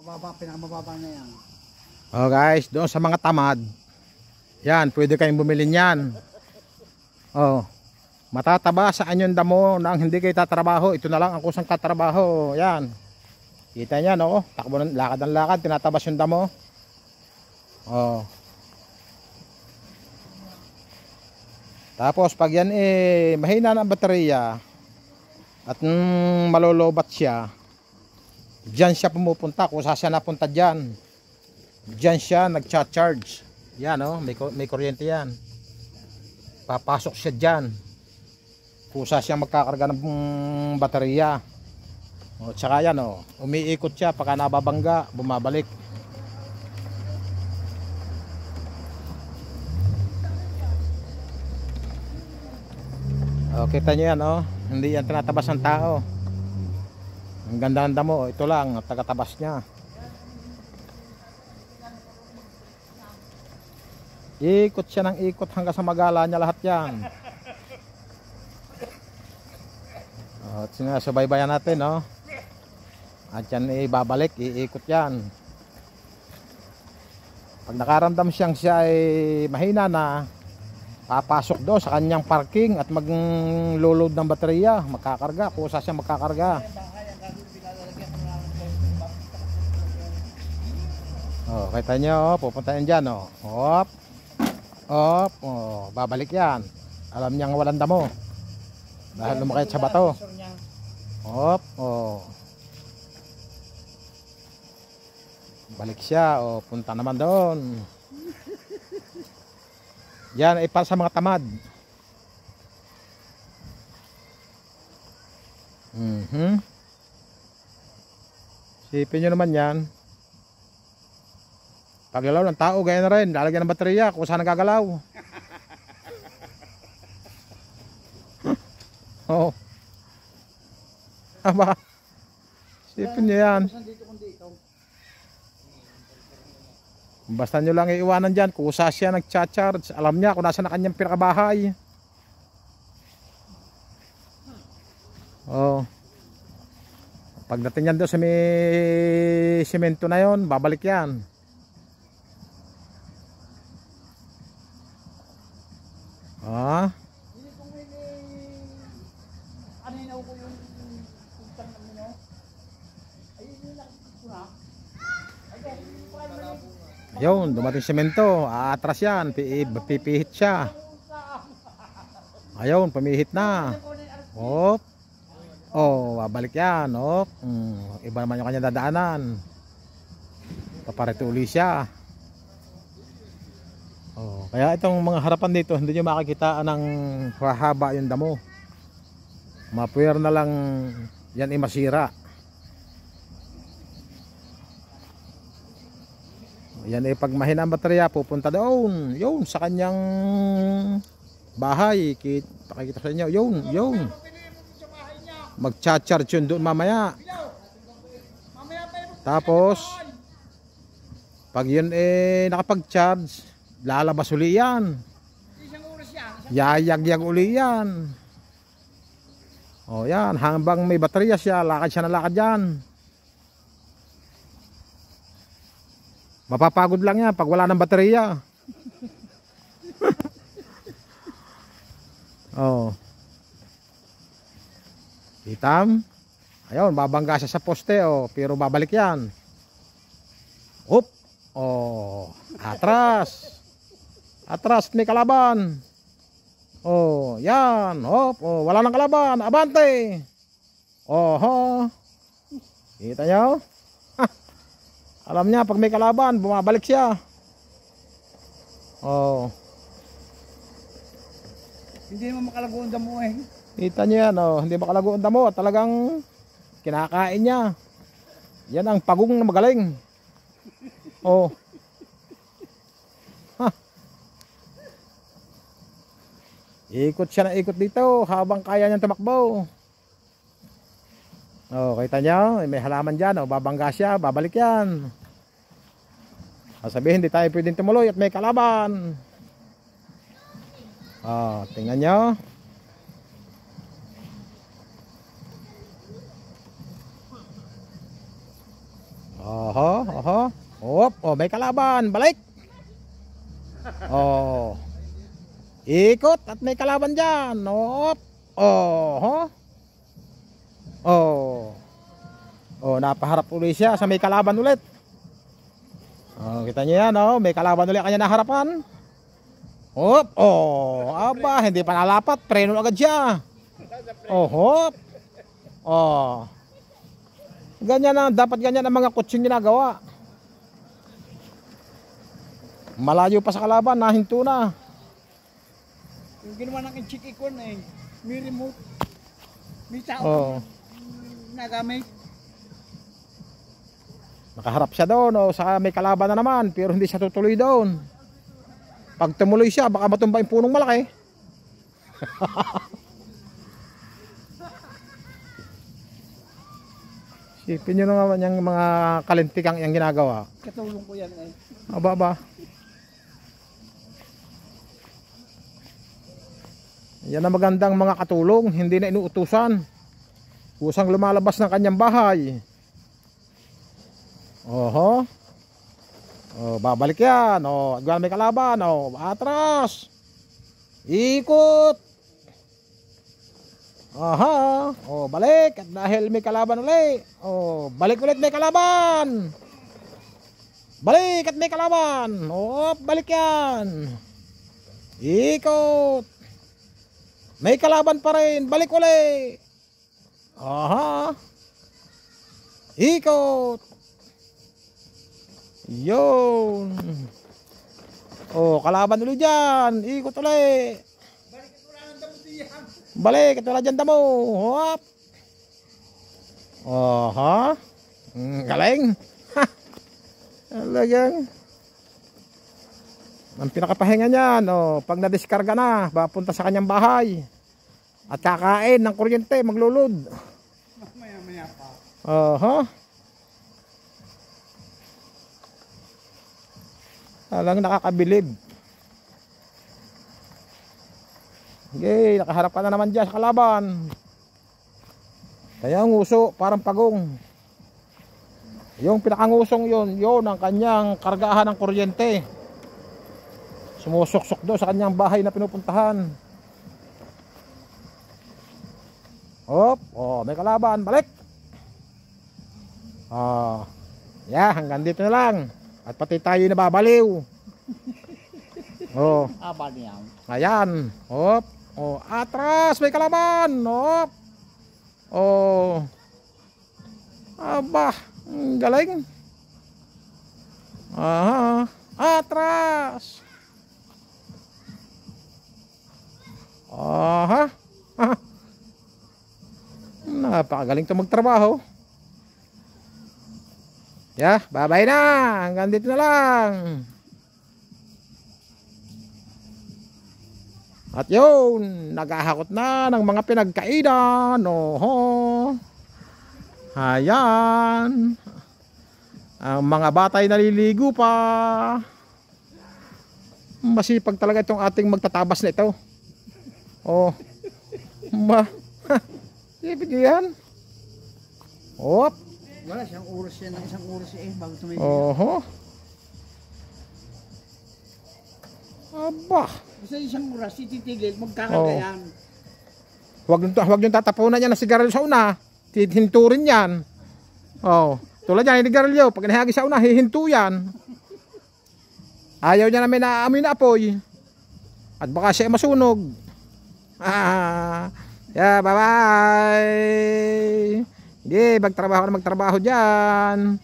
Pinakamababa na yan. Oh guys, doon sa mga tamad, yan, pwede kayong bumili niyan. Oh, matataba sa anyong damo nang hindi kayo tatrabaho. Ito na lang ang kusang katrabaho. Yan. Kita niya, no? Takbo ng lakad ng lakad, tinatabas yung damo. Oh. Tapos pag yan mahina na ang baterya at malolobat siya, diyan siya pumupunta. Kung saan siya napunta diyan, diyan siya nagcha-charge. Yan, oh, may kuryente yan. Papasok siya diyan. Kusa siya magkakarga ng baterya. O, tsaka yan, o, umiikot siya pagka nababangga, bumabalik. O, kita nyo yan, o, hindi yan tinatabas ng tao. Ang ganda mo, ito lang, tagatabas niya. Ikot siya ng ikot hanggang sa magala niya lahat yan. At sinasubaybayan natin, no? At yan babalik, iikot yan. Pag nakaramdam siya ay mahina na, papasok doon sa kanyang parking at mag-load ng baterya, magkakarga, kusa siya magkakarga. Oh, kita nyo, pupunta yan dyan, oh. Hop, hop, oh, babalik yan. Alam niyang walang damo dahil lumakit sa bato. Hop, oh. Balik siya, oh, punta naman doon. Yan ay para sa mga tamad. Sipin nyo naman yan. Paggalaw ng tao, gaya na rin. Lalagyan ng baterya kung saan nagagalaw. Oo. Aba. Sipin nyo yan. Basta nyo lang iiwanan dyan. Kusa siya nagcha-charge. Alam niya kung nasa na kanyang pinakabahay. Oo. Pagdating yan doon sa may simento na yon, babalik yan. Ah? Ayun, dumating semento, aatras yan, pipihit siya. Ayun, pamihit na. Hop. Oh, babalik yan, hop. Iba naman yung kanya dadaanan. Paparito uli siya. Oh, kaya itong mga harapan dito, hindi nyo makikita ng hahaba yung damo. Mapuwer na lang yan masira. Yan ay pag mahina ang baterya, pupunta doon. Yun, sa kanyang bahay. Pakikita sa inyo. Yun. Mag-charge yun doon mamaya. Tapos, pag yun nakapag-charge, lalabas uli yan. Yayag-yag uli yan. O yan, hanggang may baterya siya, lakad siya na lakad yan. Mapapagod lang yan pag wala ng baterya. Oh. Itam. Ayun, babangga siya sa poste, oh, pero babalik yan. Hop. Oh, atras. Atras, may kalaban. Oh, yan. Hop, oh, wala nang kalaban. Abante. Oho. Kita nyo? Alam niya pag may kalaban, bumabalik siya. Oh. Hindi naman makalago ang damo eh. Kita niyo yan, oh, hindi makalago ang damo, talagang kinakain niya. Yan ang pagong na magaling. Oh. Ha. Ikot siya na ikot dito habang kaya niyang tumakbo. Oh, kita niyo, may halaman diyan, oh, babangga siya, babalik yan. Sabihin, hindi tayo pwedeng tumuloy at may kalaban. Oh, tingnan niyo. Oho, oho. Hop, oh, may kalaban. Balik. Oh. Ikot at may kalaban dyan. Hop. Oho. Oh. Oh, napaharap ulit siya sa may kalaban ulit. Oh, kita niyo yan, oh, may kalaban ulit kanya naharapan. Hop. Oh, aba, hindi pa nalapat. Preno agad siya. Oh, hop. Oh. Ganyan na, dapat ganyan ang mga kutsing ginagawa. Malayo pa sa kalaban, nahinto na. Yung ginawa ng chikikon eh, may remote. May tao Oh. nagamit. Nakaharap siya doon, oh, sa may kalaban na naman, pero hindi siya tutuloy doon. Pag tumuloy siya, baka matumba yung punong malaki. Sipin nyo naman yung mga kalintikang yung ginagawa. Katulong ko yan eh. Aba ba? Yan ang magandang mga katulong, hindi na inuutusan. Kusang lumalabas ng kanyang bahay. Oho. Oh, babalik yan. Oh, agwan may kalaban. Oh, atras. Ikot. Aha. Oh, balik. At dahil may kalaban ulit. Oh, balik ulit may kalaban. Balik at may kalaban. Oh, balik yan. Ikot. May kalaban pa rin. Balik ulit. Aha. Ikot. Yun. Oh, kalaban ulit dyan. Ikot ulit. Balik at wala dyan damo. Hop. Aha. Galing. Talagang. Ang pinakapahinga niyan, oh, pag na-discarga na, papunta sa kanyang bahay. At kakain ng kuryente, maglulod. Maya-maya pa. Aha. Talagang nakakabilib. Okay, nakaharap ka na naman dyan sa kalaban. Kaya ang uso, parang pagong. Yung pinakangusong yun ang kanyang kargahan ng kuryente. Sumusuksok doon sa kanyang bahay na pinupuntahan. Hop, oh, may kalaban, balik. Oh. Yeah, hanggang dito na lang. At pati tayo nababaliw. Oh. Aba niya. Ayan. Hop. Oh, atras, may kalaban. Hop. Oh. Aba, galing. Aha. Atras. Aha. Napakagaling ito magtrabaho. Yeah, bye-bye na. Hanggang dito na lang. At yun, naghahakot na ng mga pinagkainan. Oho. Ayan. Ang mga batay naliligo pa. Masipag talaga itong ating magtatabas na ito. Oh. Sipit yan. Hop. Wala siyang oras yan, isang oras eh, bago tumigil. Oho. Aba. Isa isang oras, tititigil, magkakagayan. Huwag yung tatapunan yan ng sigarilyo sa una. Hihinturin yan. Oh. Tulad yan, sigarilyo. Pag nahihagi sa una, hihinto yan. Ayaw niya namin naamoy na apoy. At baka siya masunog. Yeah, bye-bye. Hindi, magtrabaho na magtrabaho dyan.